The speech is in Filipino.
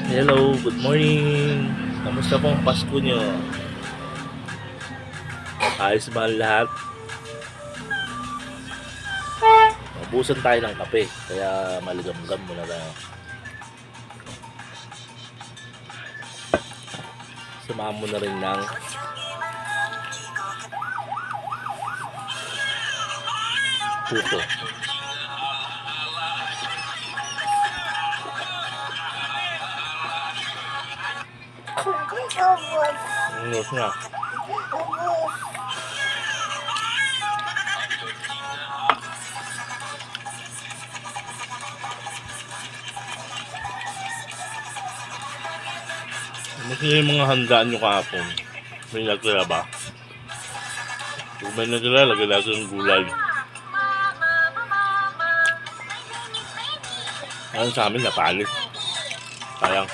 Hello, good morning. Kamusta po ang Pasko nyo? Ayos ba ang lahat? Ubusan tayo ng kape, kaya maligam-gam muna tayo. Samahan mo na rin ng puto. Ubus na. Ano yung mga handaan nyo kahapon? May nagtira ba? Kung may nagtira, lagay natin ng gulay. Ayun sa amin, napalit. Sayang.